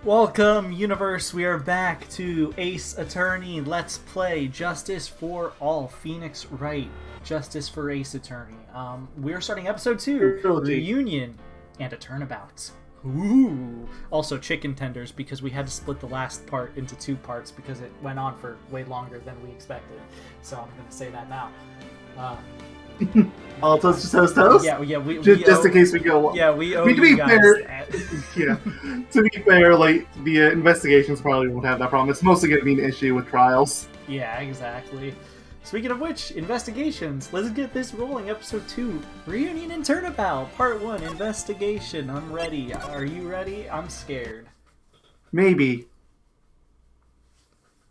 Welcome, universe. We are back to Ace Attorney. Let's play Justice for All. Phoenix Wright. Justice for Ace Attorney. We're starting episode 2, Reunion and a Turnabout. Ooh. Also chicken tenders, because we had to split the last part into 2 parts because it went on for way longer than we expected. So I'm going to say that now. All toast to toast? Yeah. Just in case we go. Yeah, we owe to you be guys fair, that. Yeah. To be fair, like the investigations probably won't have that problem. It's mostly going to be an issue with trials. Yeah, exactly. Speaking of which, investigations. Let's get this rolling. Episode 2, Reunion and Turnabout. Part 1, Investigation. I'm ready. Are you ready? I'm scared. Maybe.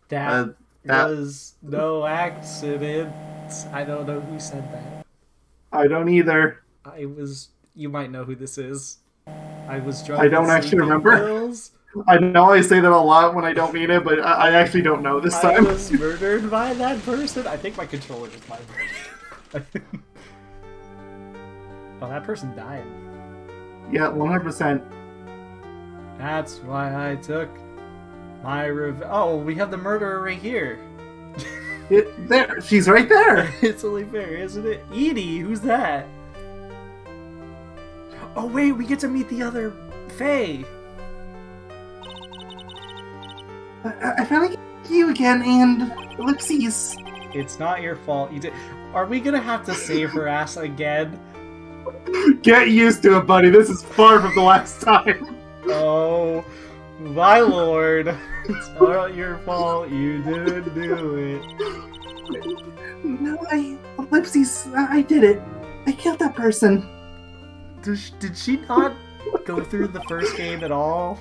That was no accident. I don't know who said that. I don't either. You might know who this is. I was drunk. I don't actually remember. Pills. I know I say that a lot when I don't mean it, but I actually don't know this time. I was murdered by that person. I think my controller just vibrated. Oh, that person died. Yeah, 100%. That's why I took my Oh, we have the murderer right here. There, she's right there. It's only fair, isn't it? Edie, who's that? Oh wait, we get to meet the other Faye. I finally get you again, and ellipses. It's not your fault. You did. Are we gonna have to save her ass again? Get used to it, buddy. This is far from the last time. Oh, my lord. It's not your fault. You didn't do it. No, ellipses. I did it. I killed that person. Did she not go through the first game at all?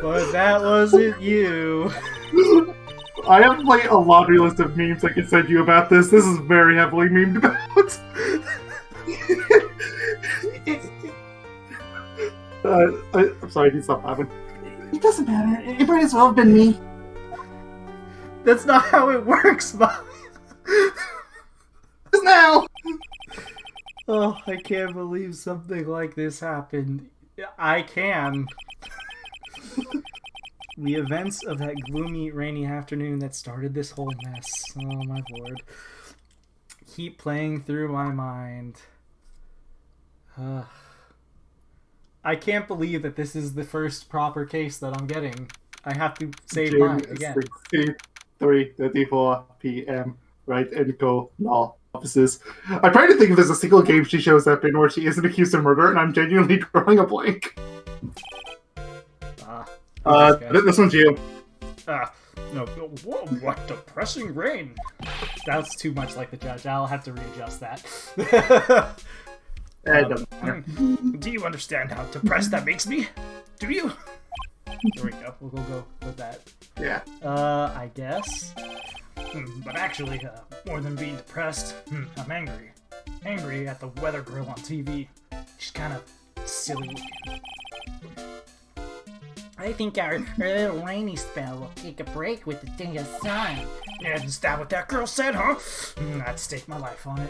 But that wasn't you. I have like a laundry list of memes I can send you about this. This is very heavily memed about. I'm sorry, I need to stop laughing. It doesn't matter. It might as well have been me. That's not how it works, Mom. Now. Oh, I can't believe something like this happened. I can. The events of that gloomy, rainy afternoon that started this whole mess. Oh, my lord. Keep playing through my mind. I can't believe that this is the first proper case that I'm getting. I have to save mine again. 3:34 p.m. Right, and go law offices. I'm trying to think if there's a single game she shows up in where she isn't accused of murder, and I'm genuinely drawing a blank. This one's you. No, whoa, what depressing rain. That's too much like the judge. I'll have to readjust that. Do you understand how depressed that makes me? Do you? There we go. We'll go with that. Yeah. I guess. But actually, more than being depressed, I'm angry. Angry at the weather girl on TV. She's kind of silly. I think our little rainy spell will take a break with the day of sun. Yeah, is that what that girl said, huh? I'd stake my life on it.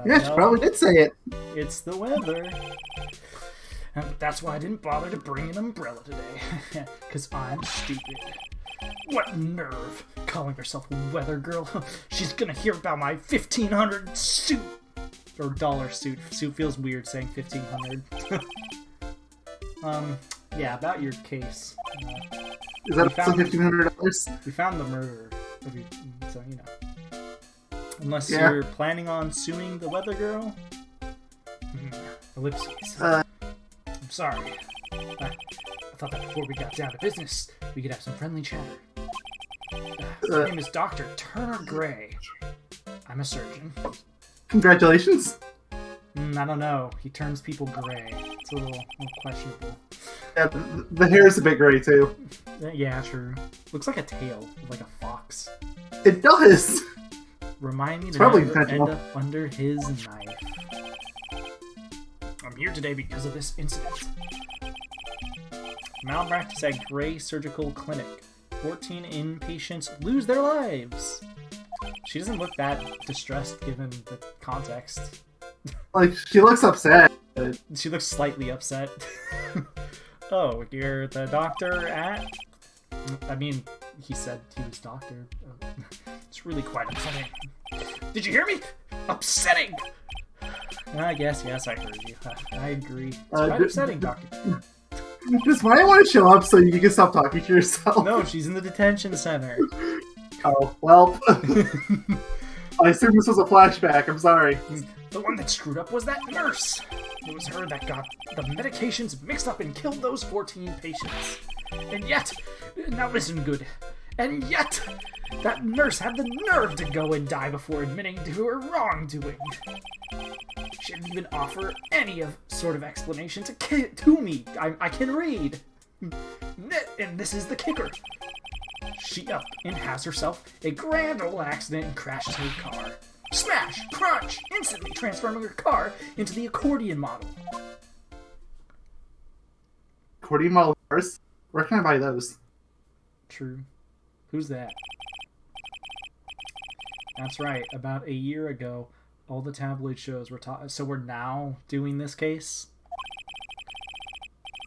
Yeah, she probably did say it. It's the weather. That's why I didn't bother to bring an umbrella today. Because I'm stupid. What nerve! Calling herself a weather girl. She's gonna hear about my $1,500 suit. Or dollar suit. Suit feels weird saying $1,500. Yeah, about your case. Is that $1,500? We found the murderer. So, you know. Unless you're planning on suing the weather girl? Ellipses. I'm sorry. I thought that before we got down to business, we could have some friendly chatter. His name is Dr. Turner Gray. I'm a surgeon. Congratulations. I don't know. He turns people gray. It's a little questionable. Yeah, the hair is a bit gray, too. Yeah, true. Looks like a tail, like a fox. It does! Remind me to probably never end up under his knife. I'm here today because of this incident. Malpractice at Gray Surgical Clinic. 14 inpatients lose their lives. She doesn't look that distressed given the context. Like, she looks upset. She looks slightly upset. Oh, you're the doctor at... I mean, he said he was doctor. It's really quite upsetting. Did you hear me? Upsetting! I guess, yes, I heard you. I agree. It's quite upsetting, doctor. Does Maya want to show up so you can stop talking to yourself? No, she's in the detention center. Oh, well. I assume this was a flashback. I'm sorry. The one that screwed up was that nurse. It was her that got the medications mixed up and killed those 14 patients. And yet, now listen good, and yet, that nurse had the nerve to go and die before admitting to her wrongdoing. She didn't even offer any sort of explanation to me. I can read. And this is the kicker. She up and has herself a grand old accident and crashes her car. Smash! Crunch! Instantly transforming her car into the accordion model. Accordion model cars? Where can I buy those? True. Who's that? That's right. About a year ago, all the tabloid shows were so we're now doing this case?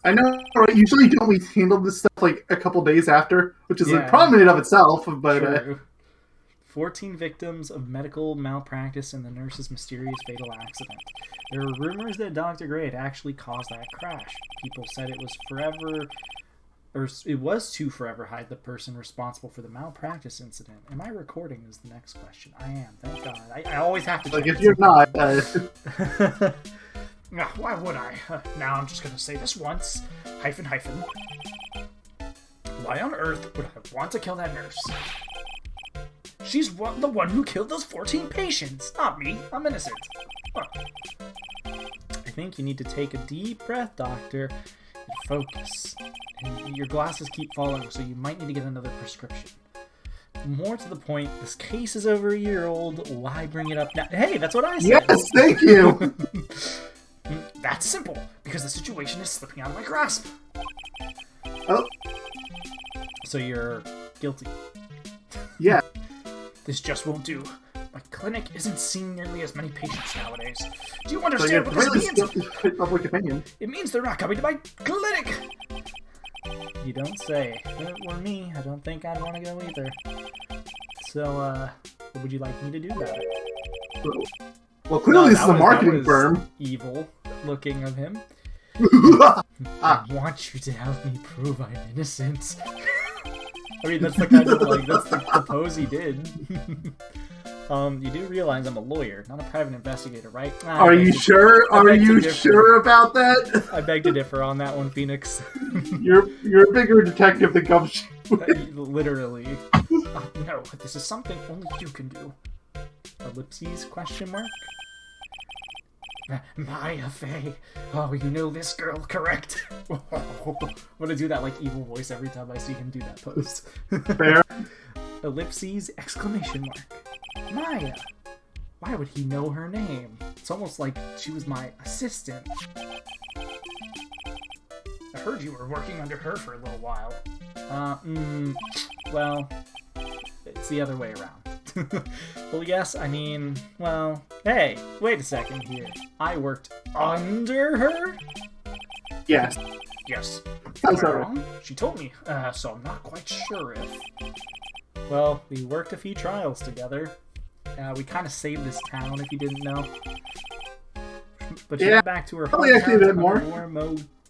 I know, right? Usually don't we handle this stuff like a couple days after, which is a Yeah. problem in and of itself, but... True. 14 victims of medical malpractice in the nurse's mysterious fatal accident. There were rumors that Dr. Gray had actually caused that crash. People said it was to forever hide the person responsible for the malpractice incident. Am I recording is the next question. I am, thank God. I always have to check. Like, if you're not... Why would I? Now I'm just going to say this once. Hyphen, hyphen. Why on earth would I want to kill that nurse? She's the one who killed those 14 patients, not me. I'm innocent. Huh. I think you need to take a deep breath, Doctor, and focus. And your glasses keep falling, so you might need to get another prescription. More to the point, this case is over a year old. Why bring it up now? Hey, that's what I said. Yes, thank you! That's simple, because the situation is slipping out of my grasp. Oh. So you're guilty. Yeah. This just won't do. My clinic isn't seeing nearly as many patients nowadays. Do you understand what this means? Public opinion. It means they're not coming to my clinic! You don't say. If it were me, I don't think I'd want to go either. So, what would you like me to do about it? Well, clearly this is a marketing firm. Evil looking of him. Ah. I want you to help me prove I'm innocent. I mean, that's the kind of, like, that's the pose he did. You do realize I'm a lawyer, not a private investigator, right? Are you sure? Are you sure about that? I beg to differ on that one, Phoenix. You're a bigger detective than Gumshoe. Literally. No, this is something only you can do. Ellipses, question mark? Maya Faye. Oh, you know this girl, correct? I'm gonna do that, like, evil voice every time I see him do that pose. Fair. Ellipses, exclamation mark. Maya. Why would he know her name? It's almost like she was my assistant. I heard you were working under her for a little while. Well, it's the other way around. Well, yes, I mean, well, hey, wait a second here. I worked under her? Yes. Yes. Sounds Am I right. wrong? She told me, so I'm not quite sure if... Well, we worked a few trials together. We kind of saved this town, if you didn't know. But she went back to her Probably actually a bit more.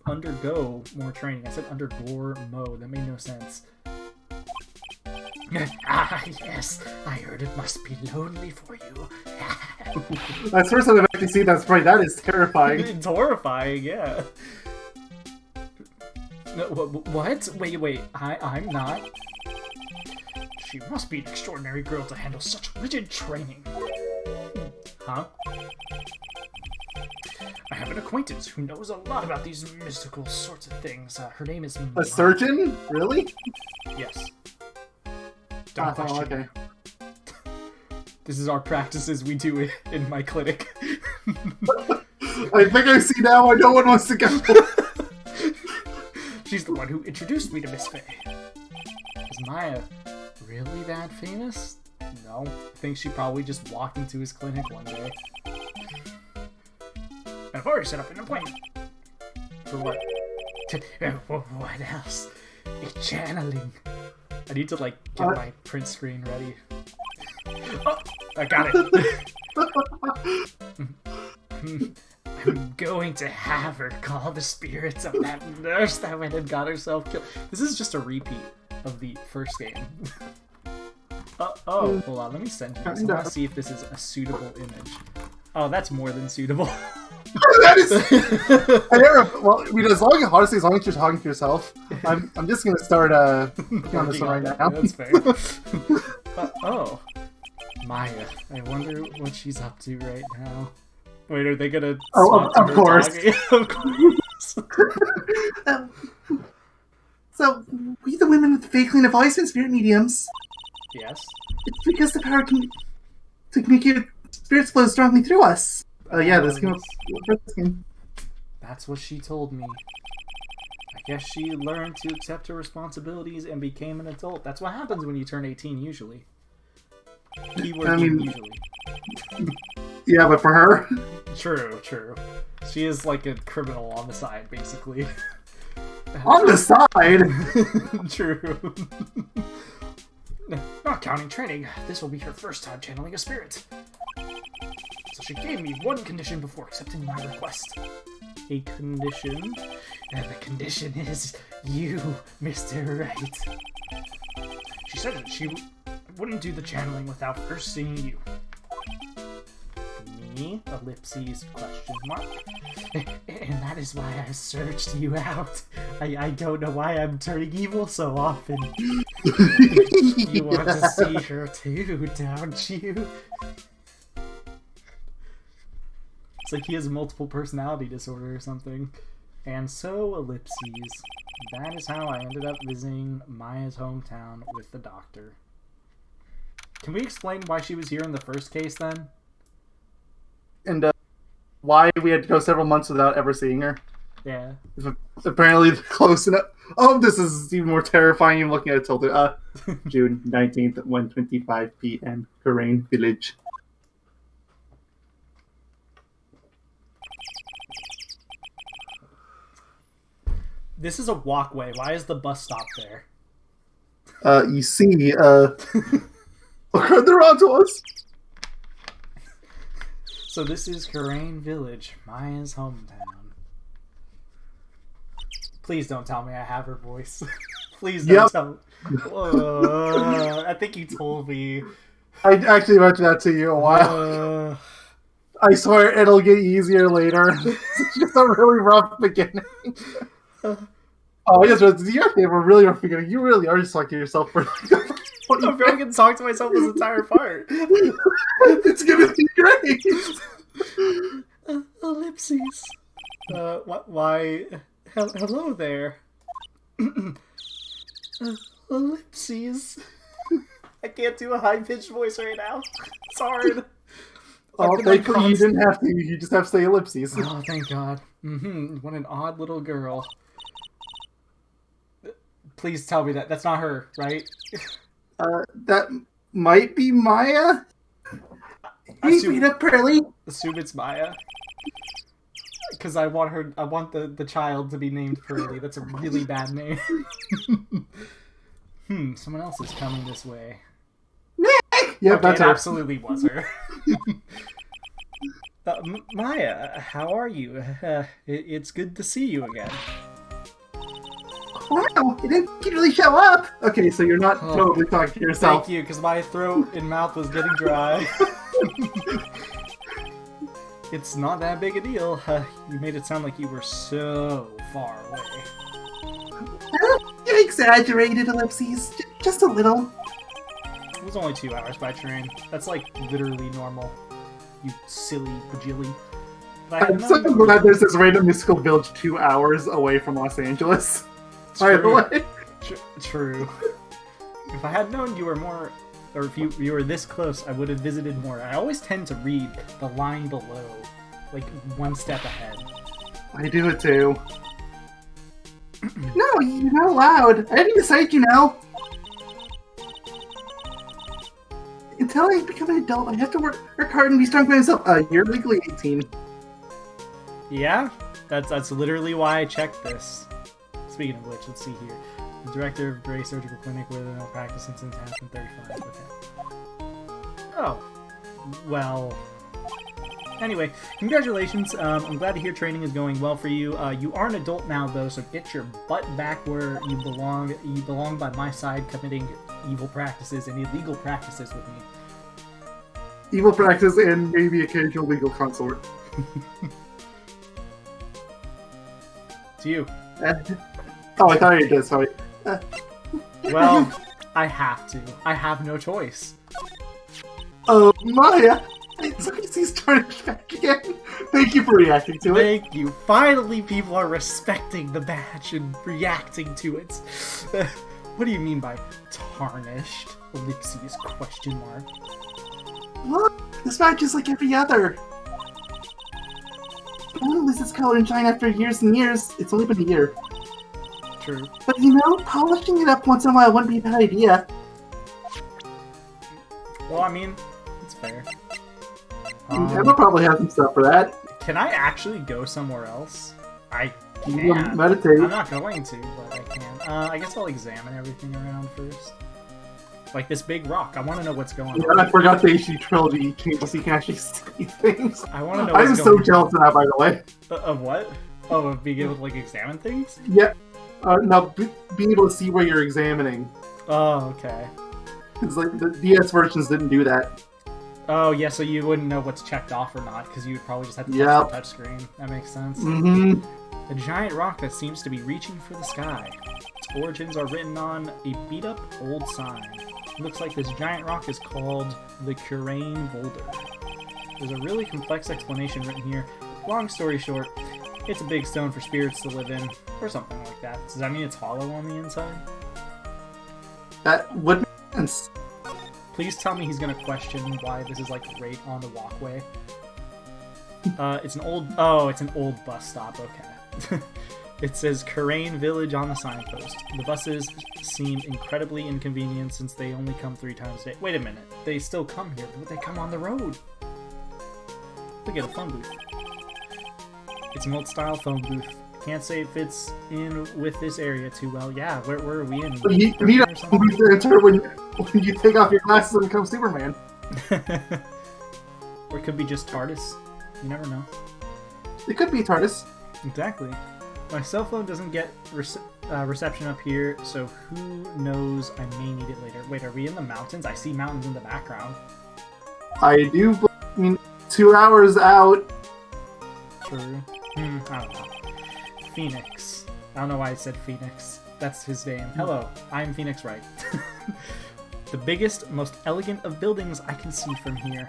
Undergo more training. I said undergo mode. That made no sense. Ah, yes. I heard it must be lonely for you. That's the first time I've actually seen that sprite. That is terrifying. It's horrifying, yeah. No, what? Wait. I'm not. She must be an extraordinary girl to handle such rigid training. Huh? I have an acquaintance who knows a lot about these mystical sorts of things. Her name is... A surgeon? Really? Yes. Don't question okay. me. This is our practices we do in my clinic. I think I see now why no one wants to go. She's the one who introduced me to Miss Faye. Is Maya really that famous? No. I think she probably just walked into his clinic one day. And if before we set up an appointment. For what? What else? A channeling. I need to, like, get my print screen ready. Oh, I got it. I'm going to have her call the spirits of that nurse that went and got herself killed. This is just a repeat of the first game. Hold on, let me send you this. I want to see if this is a suitable image. Oh, that's more than suitable. That is. As long as you're talking to yourself, I'm just gonna start working on this one right now. That's fair. Maya. I wonder what she's up to right now. Wait, are they gonna? Of course. Of course. So, we the women with the vaguely voice and spirit mediums. Yes. It's because the power to communicate spirits flow strongly through us. Yeah, this came up first game. That's what she told me. I guess she learned to accept her responsibilities and became an adult. That's what happens when you turn 18, usually. Keyword usually. Yeah, but for her? True. She is like a criminal on the side, basically. On the side? True. Not counting training, this will be her first time channeling a spirit. So she gave me one condition before accepting my request. A condition? And the condition is you, Mr. Wright. She said that she wouldn't do the channeling without first seeing you. Me? Ellipses, question mark. And that is why I searched you out. I don't know why I'm turning evil so often. You want to see her too, don't you? It's like he has multiple personality disorder or something. And so, ellipses. That is how I ended up visiting Maya's hometown with the doctor. Can we explain why she was here in the first case, then? And why we had to go several months without ever seeing her? Yeah. Apparently close enough. Oh, this is even more terrifying even looking at it tilted. June 19th at 1:25 p.m. Korean Village. This is a walkway. Why is the bus stop there? You see, they're onto us. So this is Korean Village, Maya's hometown. Please don't tell me I have her voice. Please don't tell me. I think you told me. I actually mentioned that to you a while. I swear it'll get easier later. It's just a really rough beginning. Oh, yes, you actually have a really rough beginning. You really are just talking to yourself for. I'm going to talk to myself this entire part. It's gonna be great. Ellipses. Why? Hello there. Ellipses. I can't do a high-pitched voice right now. It's hard. Oh, thankfully you didn't have to. You just have to say ellipses. Oh, thank God. What an odd little girl. Please tell me that's not her, right? That might be Maya. Wait up, Pearly. Assume it's Maya. Because I want the child to be named Pearly. That's a really bad name. Someone else is coming this way. Nick! Yeah, okay, that's her. Absolutely was her. Maya, how are you? It's good to see you again. Wow, you didn't really show up. Okay, so you're not totally talking to yourself. Thank you, because my throat and mouth was getting dry. It's not that big a deal. You made it sound like you were so far away. You exaggerated, Ellipses. Just a little. It was only 2 hours by train. That's like literally normal. You silly bajilly. I'm so glad there's this random mystical village 2 hours away from Los Angeles. By the way. True. If I had known you were more, or if you were this close, I would have visited more. I always tend to read the line below, like one step ahead. I do it too. No, you're not allowed. I didn't decide, you know. Until I become an adult, I have to work hard and be strong by myself. You're legally 18. Yeah, that's literally why I checked this. Speaking of which, let's see here. The director of Gray Surgical Clinic with no practice since 1935. Okay. Oh. Well. Anyway, congratulations. I'm glad to hear training is going well for you. You are an adult now, though, so get your butt back where you belong. You belong by my side, committing evil practices and illegal practices with me. Evil practice and maybe occasional legal consort. To you. Oh, I thought you did, sorry. Well, I have to. I have no choice. Oh, Maya! It's like he's tarnished back again. Thank you for reacting to it. Thank you. Finally, people are respecting the badge and reacting to it. What do you mean by tarnished? Ellipses, question mark. Look, this badge is like every other. It won't lose its color and shine after years and years. It's only been a year. True. But you know, polishing it up once in a while wouldn't be a bad idea. Well, I mean, it's fair. Emma probably has some stuff for that. Can I actually go somewhere else? I can. You can meditate. I'm not going to, but I can. I guess I'll examine everything around first. Like this big rock. I want to know what's going on. I forgot the HD trilogy changes so you can actually see things. I want to know I'm what's so going jealous of that, by the way. Of what? Oh, of being able to, like, examine things? Yeah. No, being able to see where you're examining. Oh, okay. It's like the DS versions didn't do that. Oh, yeah, so you wouldn't know what's checked off or not, because you would probably just have to touch the touchscreen. That makes sense. Mm-hmm. A giant rock that seems to be reaching for the sky. Its origins are written on a beat-up old sign. It looks like this giant rock is called the Korean Boulder. There's a really complex explanation written here. Long story short, it's a big stone for spirits to live in, or something like that. Does that mean it's hollow on the inside? That would make sense. Please tell me he's gonna question why this is, like, right on the walkway. It's an old bus stop, okay. It says Korean Village on the signpost. The buses seem incredibly inconvenient since they only come 3 times a day. Wait a minute, they still come here, but they come on the road. Look at a phone booth. It's an old-style phone booth. Can't say it fits in with this area too well. Yeah, where are we in? You need a phone booth to enter when you take off your glasses and become Superman. Or it could be just TARDIS. You never know. It could be TARDIS. Exactly. My cell phone doesn't get reception up here, so who knows, I may need it later. Wait, are we in the mountains? I see mountains in the background. I mean, 2 hours out. True. I don't know. Phoenix. I don't know why I said Phoenix. That's his name. Hello, I'm Phoenix Wright. The biggest, most elegant of buildings I can see from here.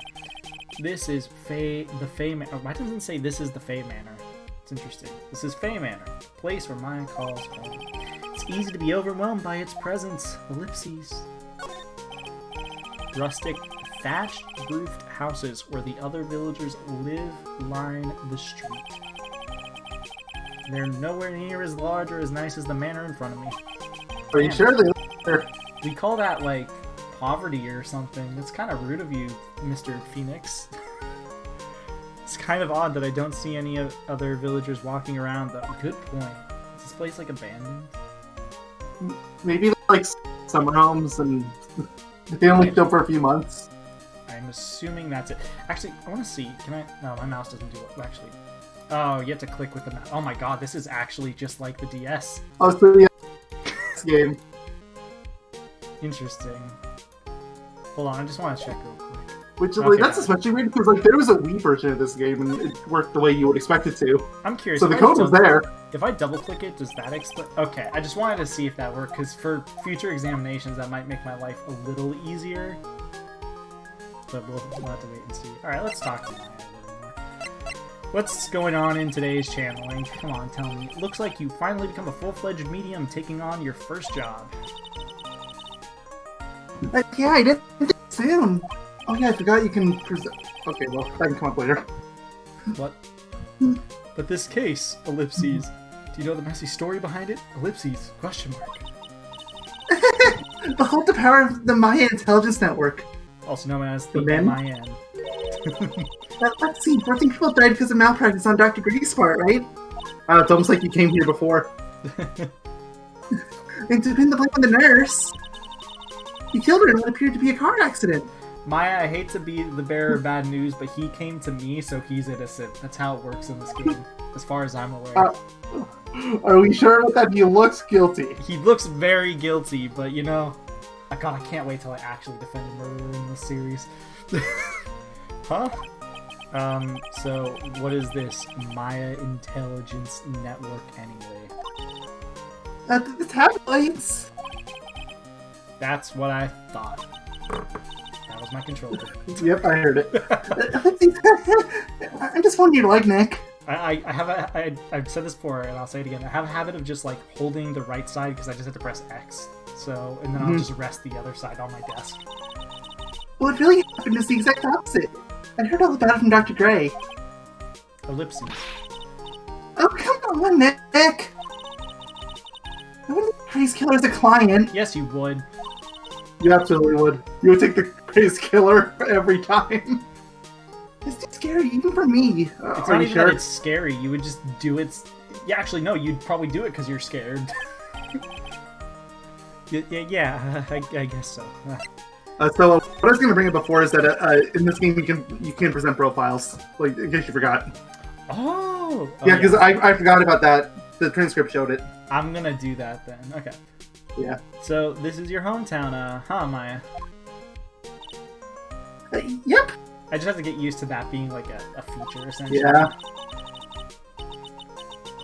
This is the Fey Manor. Why doesn't it say this is the Fey Manor? It's interesting. This is Fey Manor, a place where mine calls home. It's easy to be overwhelmed by its presence. Ellipses. Rustic, thatched roofed houses where the other villagers live line the street. They're nowhere near as large or as nice as the manor in front of me. Are you sure they? We call that, like, poverty or something. That's kind of rude of you, Mr. Phoenix. It's kind of odd that I don't see any other villagers walking around, though. Good point. Is this place, like, abandoned? Maybe, like, summer homes and they only lived for a few months. I'm assuming that's it. Actually, I want to see. Can I? No, my mouse doesn't do it. Actually. Oh, you have to click with the mouse. Oh my god, this is actually just like the DS. Oh, so yeah, this game. Interesting. Hold on, I just want to check real quick. Which, Okay. like, that's especially weird because, like, there was a Wii version of this game and it worked the way you would expect it to. I'm curious. So the code was there. If I double click it, does that explain? Okay, I just wanted to see if that worked because for future examinations, that might make my life a little easier. But we'll have to wait and see. All right, let's talk to Maya a little more. What's going on in today's channeling? Come on, tell me. Looks like you finally become a full-fledged medium, taking on your first job. Yeah, I did soon. Oh yeah, I forgot you can present. Okay, well, that can come up later. What? But this case, ellipses. Do you know the messy story behind it? Ellipses, question mark. Behold the power of the Maya Intelligence Network. Also known as the The men? MIN. Let's see. 14 people died because of malpractice on Dr. Gray's part, right? It's almost like you came here before. And to pin the blame on the nurse, he killed her in what appeared to be a car accident. Maya, I hate to be the bearer of bad news, but he came to me, so he's innocent. That's how it works in this game, as far as I'm aware. Are we sure about that? He looks guilty. He looks very guilty, but you know... God, I can't wait till I actually defend a murderer in this series. Huh? So what is this Maya Intelligence Network anyway? The tabloids. That's what I thought. That was my controller. Yep, I heard it. I'm just following your leg, Nick. I've said this before, and I'll say it again. I have a habit of just like holding the right side because I just have to press X. So, and then I'll just rest the other side on my desk. What really happened is the exact opposite. I heard all about it from Dr. Gray. Ellipses. Oh, come on, Nick! I wouldn't take Gray's killer as a client. Yes, you would. You absolutely would. You would take the crazy killer every time. It's too scary, even for me. It's not even that it's scary. You would just do it. Yeah, actually, no. You'd probably do it because you're scared. yeah, I guess so. So what I was going to bring up before is that in this game you can present profiles, like in case you forgot. Oh. Yeah, because I forgot about that. The transcript showed it. I'm gonna do that then. Okay. Yeah. So this is your hometown, huh, Maya? Yep. I just have to get used to that being like a feature, essentially. Yeah.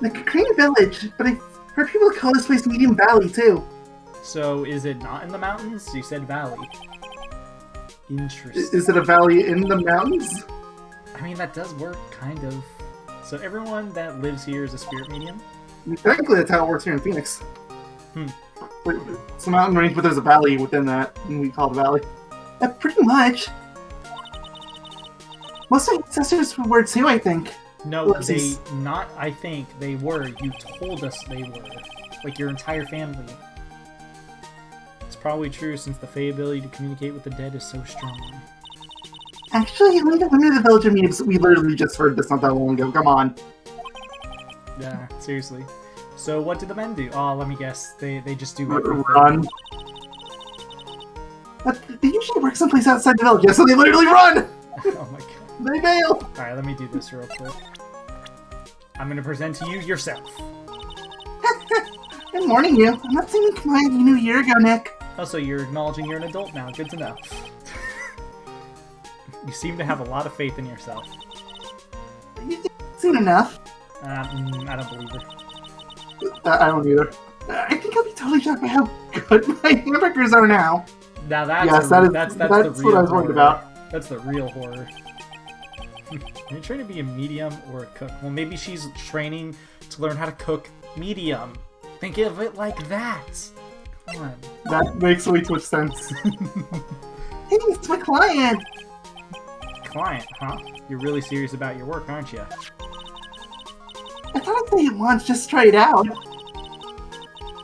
Like Korean Village, but I heard people call this place Medium Valley too. So is it not in the mountains? You said valley. Interesting. Is it a valley in the mountains? I mean, that does work, kind of. So everyone that lives here is a spirit medium? Technically, that's how it works here in Phoenix. It's a mountain range, but there's a valley within that, and we call it a valley. Pretty much. Most of my ancestors were too, I think. No, Ellipses. I think they were. You told us they were. Like your entire family. It's probably true since the Fae ability to communicate with the dead is so strong. Actually, when the women of the village mediums, we literally just heard this not that long ago. Come on. Yeah, seriously. So what do the men do? Oh, let me guess. They just do Run. But they usually work someplace outside the village, so they literally run! Oh my god. They bail! Alright, let me do this real quick. I'm gonna present to you yourself. I'm warning you. I'm not saying client you knew a year ago, Nick. Oh, so you're acknowledging you're an adult now. Good to know. You seem to have a lot of faith in yourself. Soon enough. I don't believe it. I don't either. I think I'll be totally shocked by how good my hamburgers are now. Now that's Yes, that's the real what I was worried horror. about. That's the real horror. Are you trying to be a medium or a cook? Well, maybe she's training to learn how to cook medium. Think of it like that. Come on. That makes way too much sense. Hey, it's my client. Client, huh? You're really serious about your work, aren't you? I thought I'd say it once, just try it out.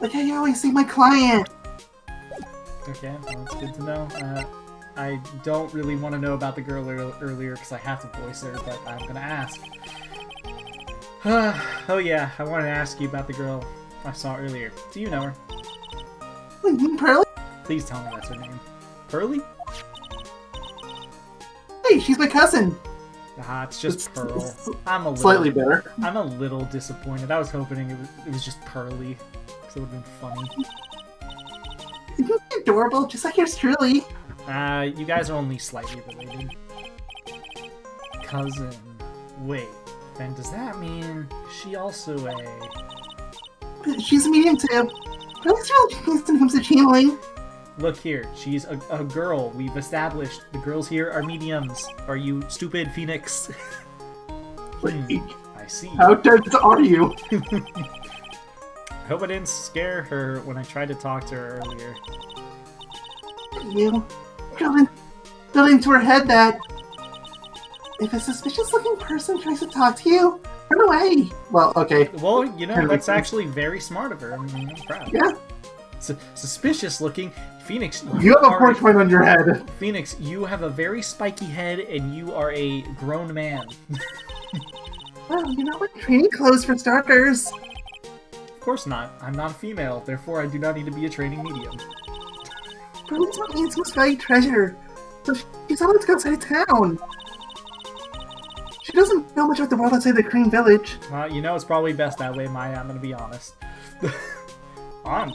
Like I always say, my client. Okay, well, that's good to know. I don't really want to know about the girl earlier because I have to voice her, but I'm gonna ask. Oh yeah, I wanted to ask you about the girl I saw earlier. Do you know her? Wait, you mean Pearly? Please tell me that's her name. Pearly? Hey, she's my cousin. Ah, it's just Pearl. I'm a little, Slightly better. I'm a little disappointed. I was hoping it was just Pearly, because it would have been funny. Isn't she adorable? Just like yours truly. You guys are only slightly related. Cousin. Wait, then does that mean she also a... She's a medium too. Pearly's really genius when it comes to channeling. Look here, she's a girl. We've established the girls here are mediums. Are you stupid, Phoenix? I see. How dense are you? I hope I didn't scare her when I tried to talk to her earlier. You built into her head that if a suspicious-looking person tries to talk to you, run away. Well, okay. Well, you know, that's actually very smart of her. I'm proud. Yeah. Suspicious looking. Phoenix, You have a porcupine on your head. Phoenix, you have a very spiky head, and you are a grown man. Well, you're not wearing training clothes for starters. Of course not. I'm not a female, therefore I do not need to be a training medium. Brune's my aunt's most valued treasure, so she's allowed to go outside town. She doesn't know much about the world outside the Korean village. Well, you know it's probably best that way, Maya. I'm gonna be honest. On.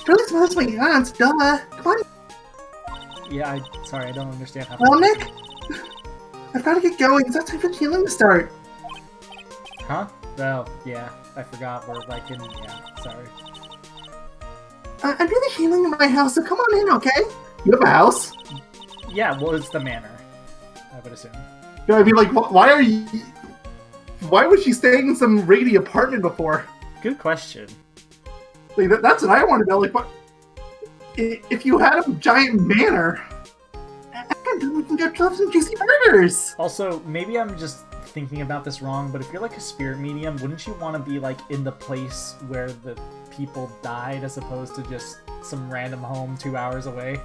Brune's most my aunt, duh. Come on. Yeah, sorry, I don't understand how. Well, Nick, I've got to get going. It's not time for healing to start. Huh? Oh, yeah. I forgot we're like in. Yeah, sorry. I'm doing the healing in my house, so come on in, okay? You have a house? Yeah, well, it's the manor. I would assume. You know, I mean, like, why are you... Why was she staying in some rickety apartment before? Good question. Like, that's what I want to know. Like, what... If you had a giant manor... We can go kill some juicy burgers. Also, maybe I'm just thinking about this wrong, but if you're like a spirit medium, wouldn't you want to be like in the place where the people died as opposed to just some random home 2 hours away?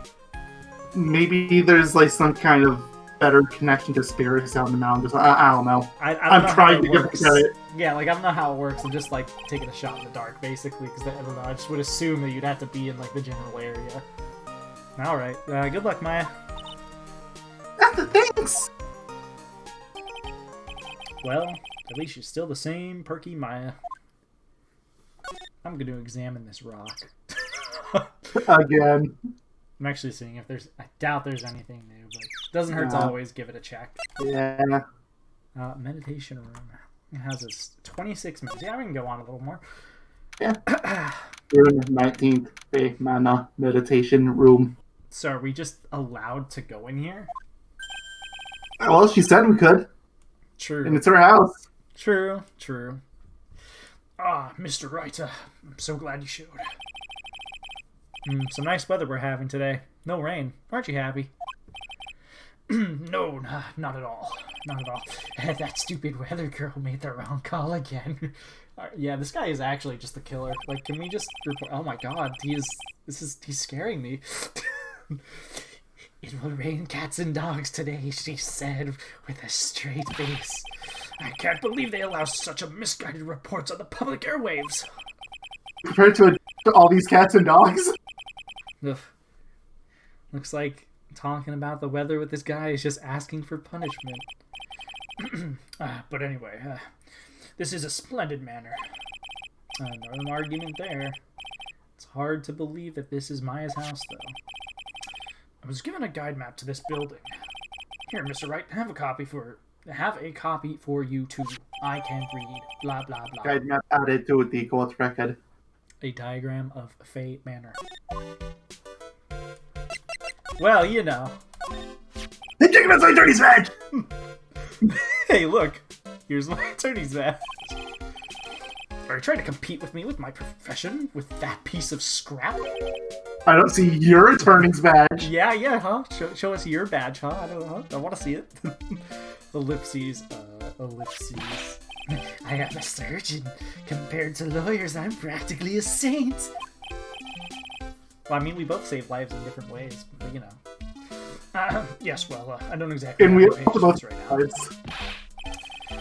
Maybe there's like some kind of better connection to spirits out in the mountains. I don't know. I'm trying to get it. Yeah, like I don't know how it works. I'm just like taking a shot in the dark, basically, because I don't know. I just would assume that you'd have to be in like the general area. All right. Good luck, Maya. Thanks. Well, at least you're still the same perky Maya. I'm going to examine this rock. Again. I'm actually seeing if there's... I doubt there's anything new, but it doesn't hurt to always give it a check. Yeah. Meditation room. It has this 26 minutes. Yeah, we can go on a little more. Yeah. June 19th, day mana meditation room. So are we just allowed to go in here? Well, she said we could. True. And it's her house. True. Ah, Mr. Wright, I'm so glad you showed. Some nice weather we're having today. No rain. Aren't you happy? No, not at all. Not at all. That stupid weather girl made the wrong call again. Yeah, this guy is actually just the killer. Like, can we just report? Oh my god, he's scaring me. It will rain cats and dogs today, she said with a straight face. I can't believe they allow such a misguided reports on the public airwaves. Compared to all these cats and dogs? Ugh. Looks like talking about the weather with this guy is just asking for punishment. But anyway, this is a splendid manor. No argument there. It's hard to believe that this is Maya's house, though. I was given a guide map to this building. Here, Mr. Wright, have a copy for you too. I can't read. Blah blah blah. Guide map added to the court record. A diagram of Fey Manor. Well, you know. Hey, check out my attorney's badge! Hey, look. Here's my attorney's badge. Are you trying to compete with me with my profession? With that piece of scrap? I don't see your attorney's badge. Yeah, huh? Show us your badge, huh? I don't know. I want to see it. Ellipses. Ellipses. I am a surgeon. Compared to lawyers, I'm practically a saint. Well, I mean, we both save lives in different ways, but you know. Yes, well, I don't exactly And we have also both patience right now.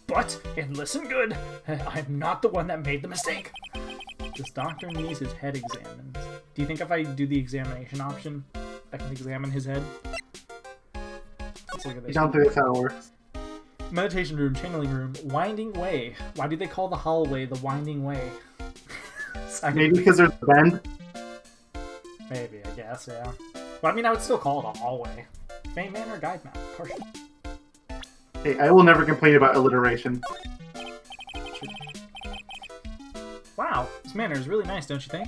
But, and listen good, I'm not the one that made the mistake. This doctor needs his head examined. Do you think if I do the examination option, I can examine his head? Let's look at this. I don't think that's how it works. Meditation room, channeling room, winding way. Why do they call the hallway the winding way? Maybe because there's a bend? Maybe, I guess, yeah. But I mean, I would still call it a hallway. Fey Manor guide map, partial. Hey, I will never complain about alliteration. Wow, this manor is really nice, don't you think?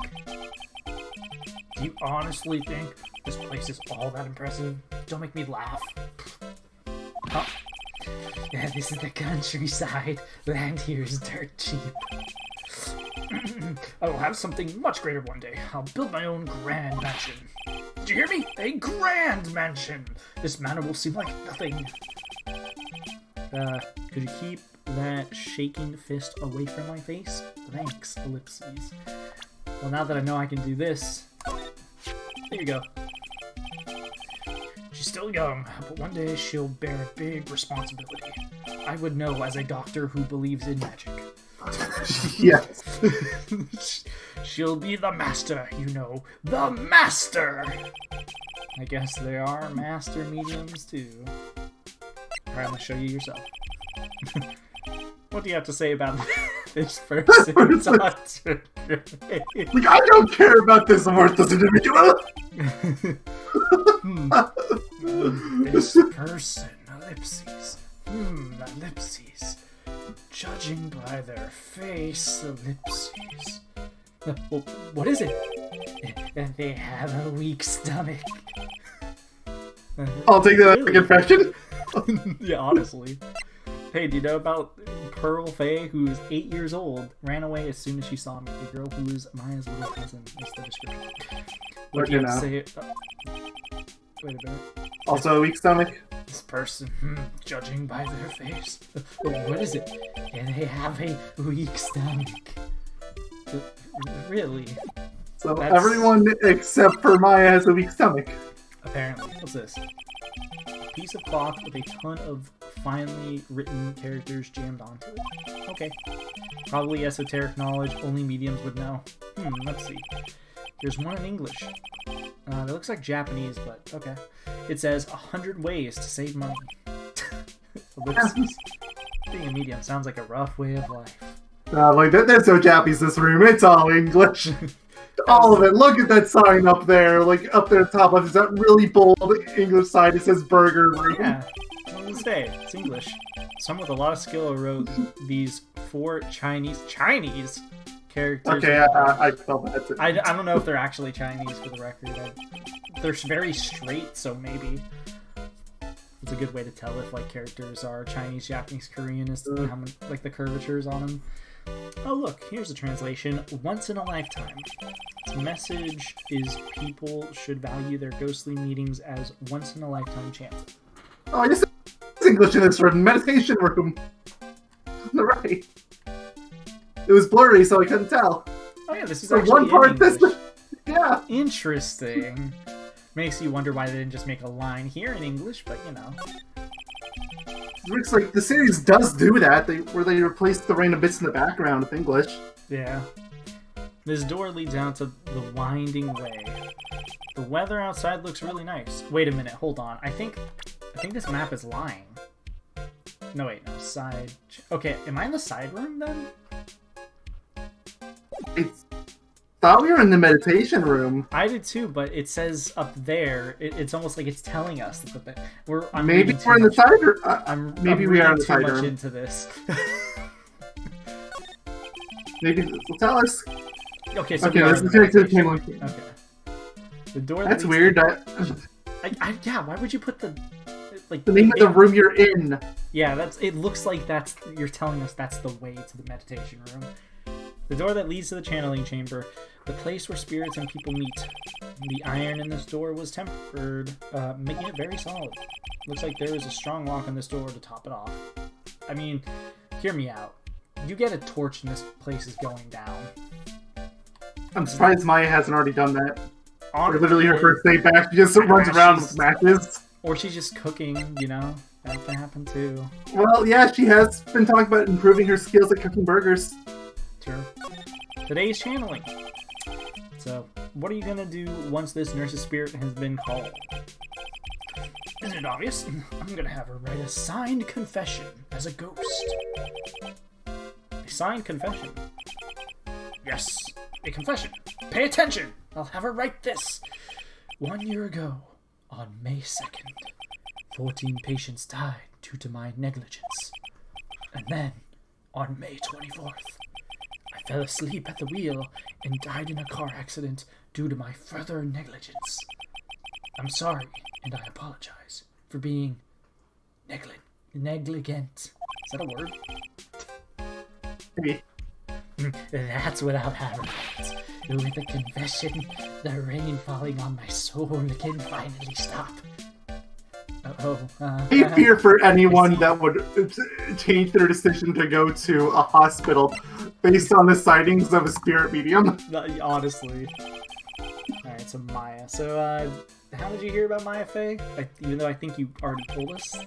Do you honestly think this place is all that impressive? Don't make me laugh. Huh? Yeah, this is the countryside. Land here is dirt cheap. I will have something much greater one day. I'll build my own grand mansion. Did you hear me? A grand mansion! This manor will seem like nothing. Could you keep that shaking fist away from my face? Thanks, ellipses. Well, now that I know I can do this, there you go. She's still young, but one day she'll bear a big responsibility. I would know as a doctor who believes in magic. Yes. She'll be the master, you know. The master! I guess there are master mediums, too. Alright, I'm gonna show you yourself. What do you have to say about this person's doctor? Like, I don't care about this worthless individual! This person, ellipses. Ellipses. Judging by their face, ellipses. What is it? They have a weak stomach. I'll take that as a confession. Yeah, honestly. Hey, do you know about Pearl Faye, who's 8 years old, ran away as soon as she saw me? The girl who is Maya's little cousin is the description. What do you have to say? Wait a minute. Also a weak stomach? This person, judging by their face. What is it? Yeah, they have a weak stomach. Really? So everyone except for Maya has a weak stomach. Apparently. What's this? A piece of cloth with a ton of finely written characters jammed onto it. Okay. Probably esoteric knowledge only mediums would know. Let's see. There's one in English. That looks like Japanese, but okay. It says 100 ways to save money. Ellipses. Being a medium sounds like a rough way of life. Like, there's no Japanese in this room. It's all English. All of it. Look at that sign up there. Like, up there at the top left. Is that really bold English sign? It says burger room. Yeah. What does it say? It's English. Someone with a lot of skill wrote these 4 Chinese characters. Okay, I felt that. I don't know if they're actually Chinese, for the record. They're very straight, so maybe it's a good way to tell if like characters are Chinese, Japanese, Korean, is how many, like the curvatures on them. Oh look, here's a translation. Once in a lifetime. Its message is people should value their ghostly meetings as once in a lifetime chances. Oh, I just it's English in this room. Meditation room. On the right. It was blurry, so I couldn't tell. Oh yeah, this is so actually one part. English. This, yeah. Interesting. Makes you wonder why they didn't just make a line here in English, but you know. It looks like the series does do that, where they replace the random bits in the background with English. Yeah. This door leads out to the winding way. The weather outside looks really nice. Wait a minute, hold on. I think this map is lying. No, wait, no, side... Okay, am I in the side room then? I thought we were in the meditation room. I did too, but it says up there, it's almost like it's telling us that maybe we're in the side room. Maybe we are in the side room. too much into this. Maybe this will tell us. Okay, so let's take to the table. Okay. The door. That's weird. Yeah, why would you put the name of the room you're in? Yeah, it looks like you're telling us that's the way to the meditation room. The door that leads to the channeling chamber, the place where spirits and people meet. The iron in this door was tempered, making it very solid. Looks like there is a strong lock on this door to top it off. I mean, hear me out. You get a torch and this place is going down. I'm surprised Maya hasn't already done that. Or literally her first day back, she just runs around with matches. Or she's just cooking, you know? That can happen too. Well, yeah, she has been talking about improving her skills at cooking burgers. Sure. Today's channeling. So, what are you gonna do once this nurse's spirit has been called? Isn't it obvious? I'm gonna have her write a signed confession as a ghost. A signed confession? Yes, a confession. Pay attention! I'll have her write this. 1 year ago, on May 2nd, 14 patients died due to my negligence. And then, on May 24th, I fell asleep at the wheel and died in a car accident due to my further negligence. I'm sorry, and I apologize for being negligent. Is that a word? Maybe. That's without having it. With a confession, the rain falling on my soul can finally stop. I fear for anyone that would change their decision to go to a hospital based on the sightings of a spirit medium. Honestly. Alright, so Maya. So, how did you hear about Maya Fey? Even though I think you already told us.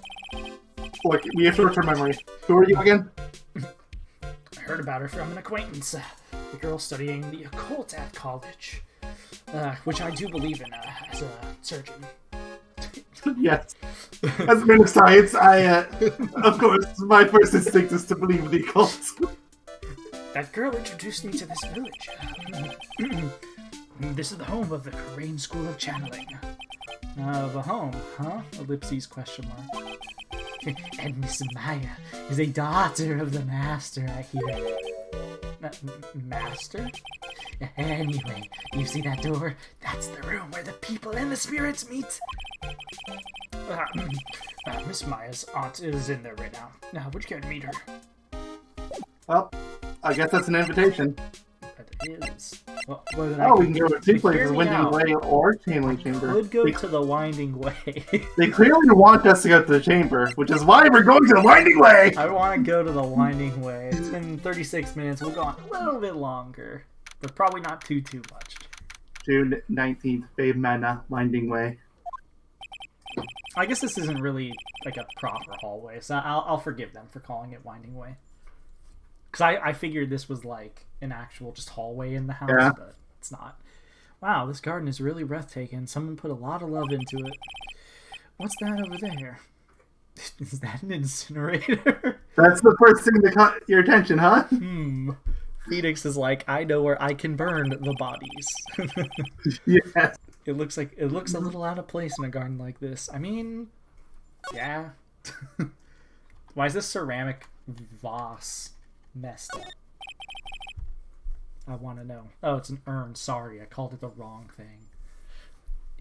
Look, we have short-term memory. Who are you again? I heard about her from an acquaintance. The girl studying the occult at college. Which I do believe in as a surgeon. Yes. As a man of science, of course, my first instinct is to believe in the occult. That girl introduced me to this village. This is the home of the Korean School of Channeling. Of a home, huh? Ellipses question mark. And Miss Maya is a daughter of the master, I hear. Master? Anyway, you see that door? That's the room where the people and the spirits meet. Miss Maya's aunt is in there right now. Now, would you care to meet her? Well, I guess that's an invitation. That is. Well, we can go to two places, Winding Way or Channeling Chamber. Could go to the Winding Way. They clearly want us to go to the chamber, which is why we're going to the Winding Way! I want to go to the Winding Way. It's been 36 minutes. We'll go on a little bit longer, but probably not too much. June 19th, Fave Mana, Winding Way. I guess this isn't really like a proper hallway, so I'll forgive them for calling it Winding Way. Because I figured this was like an actual just hallway in the house, but it's not. Wow, this garden is really breathtaking. Someone put a lot of love into it. What's that over there? Is that an incinerator? That's the first thing that caught your attention, huh? Phoenix is like, I know where I can burn the bodies. Yes. It looks a little out of place in a garden like this. I mean, yeah. Why is this ceramic vase messed up? I want to know. Oh, it's an urn. Sorry, I called it the wrong thing.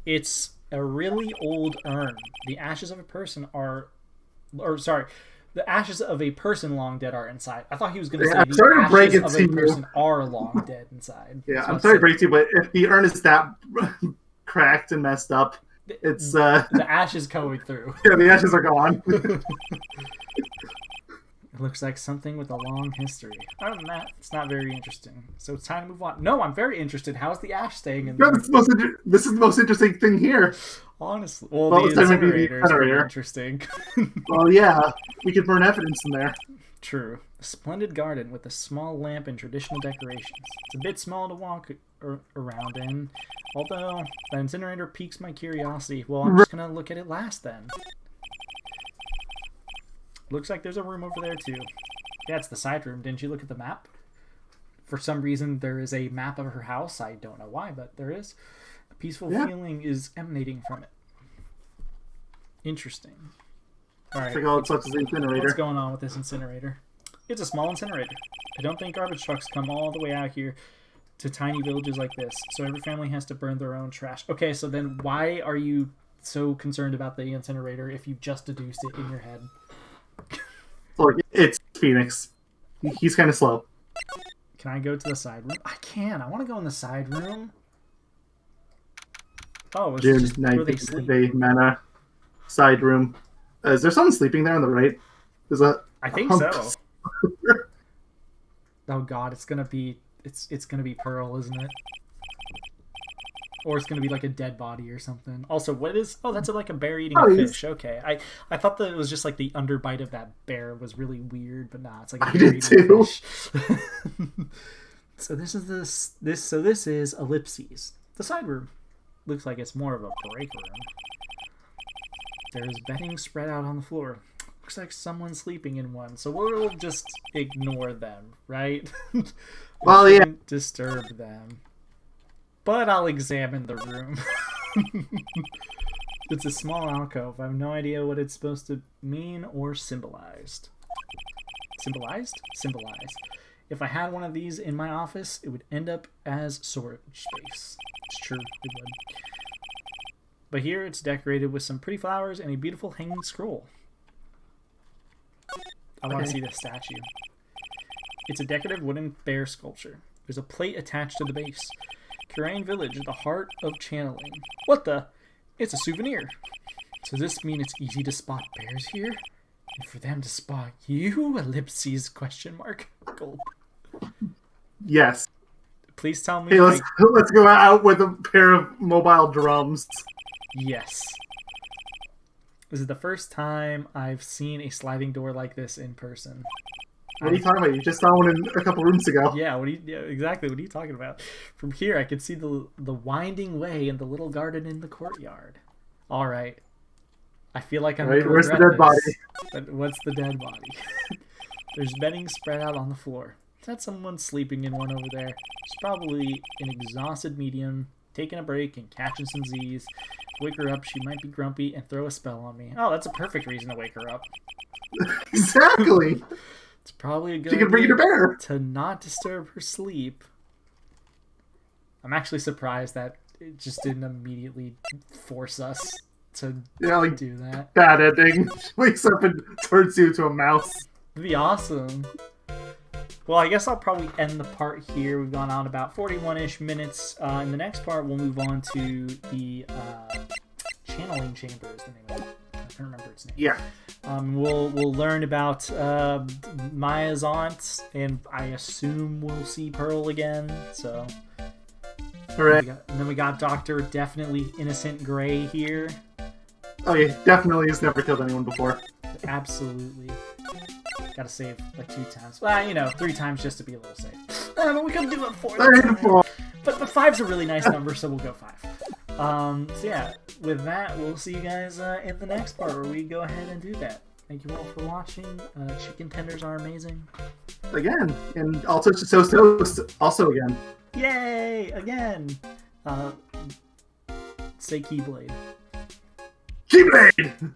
It's a really old urn. The ashes of a person are... Or, sorry. The ashes of a person long dead are inside. I thought he was going to say the ashes of a person are long dead inside. Yeah, I'm sorry to break to you, but if the urn is that cracked and messed up, it's... The ashes going through. Yeah, the ashes are gone. It looks like something with a long history. Other than that, it's not very interesting. So it's time to move on. No, I'm very interested. How's the ash staying in there? No, this is the most interesting thing here. Honestly. Well, the incinerator is pretty interesting. Well, yeah. We could burn evidence in there. True. A splendid garden with a small lamp and traditional decorations. It's a bit small to walk around in. Although, the incinerator piques my curiosity. Well, I'm just going to look at it last then. Looks like there's a room over there too. Yeah, it's the side room. Didn't you look at the map? For some reason, there is a map of her house. I don't know why, but there is. A peaceful feeling is emanating from it. Interesting. All right. What's going on with this incinerator? It's a small incinerator. I don't think garbage trucks come all the way out here to tiny villages like this, so every family has to burn their own trash. Okay, so then why are you so concerned about the incinerator if you just deduced it in your head? Look, it's Phoenix. He's kind of slow. Can I go to the side room? I can. I want to go in the side room. Oh, it's just where they sleep. The mana side room. Is there someone sleeping there on the right? I think so. Oh God, it's gonna be Pearl, isn't it? Or it's going to be like a dead body or something. Also, what is... Oh, that's like a bear eating a fish. Okay. I thought that it was just like the underbite of that bear was really weird, but nah, it's like a bear eating a fish. So this is Ellipses. The side room. Looks like it's more of a break room. There's bedding spread out on the floor. Looks like someone's sleeping in one. So we'll just ignore them, right? Well, yeah. Disturb them. But I'll examine the room. It's a small alcove. I have no idea what it's supposed to mean or symbolized. Symbolized? Symbolized. If I had one of these in my office, it would end up as storage space. It's true, it would. But here it's decorated with some pretty flowers and a beautiful hanging scroll. I want to see this statue. It's a decorative wooden bear sculpture. There's a plate attached to the base. Korean village, the heart of channeling. What the? It's a souvenir. So does this mean it's easy to spot bears here? And for them to spot you? Ellipses question mark. Gulp. Yes. Please tell me. Hey, let's go out with a pair of mobile drums. Yes. This is the first time I've seen a sliding door like this in person. What are you talking about? You just saw one a couple rooms ago. Yeah, exactly. What are you talking about? From here, I can see the winding way and the little garden in the courtyard. All right. I feel like I'm. Right, where's the dead body? But what's the dead body? There's bedding spread out on the floor. Is that someone sleeping in one over there? She's probably an exhausted medium, taking a break and catching some Z's. Wake her up, she might be grumpy and throw a spell on me. Oh, that's a perfect reason to wake her up. Exactly. It's probably a good She can bring you to bear. to not disturb her sleep. I'm actually surprised that it just didn't immediately force us to do that. Bad ending. She wakes up and turns you into a mouse. It'd be awesome. Well, I guess I'll probably end the part here. We've gone on about 41-ish minutes. In the next part, we'll move on to the channeling chamber is the name of it. I can't remember its name. Yeah. We'll learn about Maya's aunt, and I assume we'll see Pearl again. So, Alright. And then we got Dr. Definitely Innocent Gray here. Oh yeah, definitely has never killed anyone before. Absolutely. Gotta save like 2 times. Well, 3 times just to be a little safe. But we could do it 4 times. But 5's a really nice number, so we'll go 5. So yeah, with that, we'll see you guys in the next part where we go ahead and do that. Thank you all for watching. Chicken tenders are amazing. Again, and also also again. Yay! Again! Say Keyblade. Keyblade!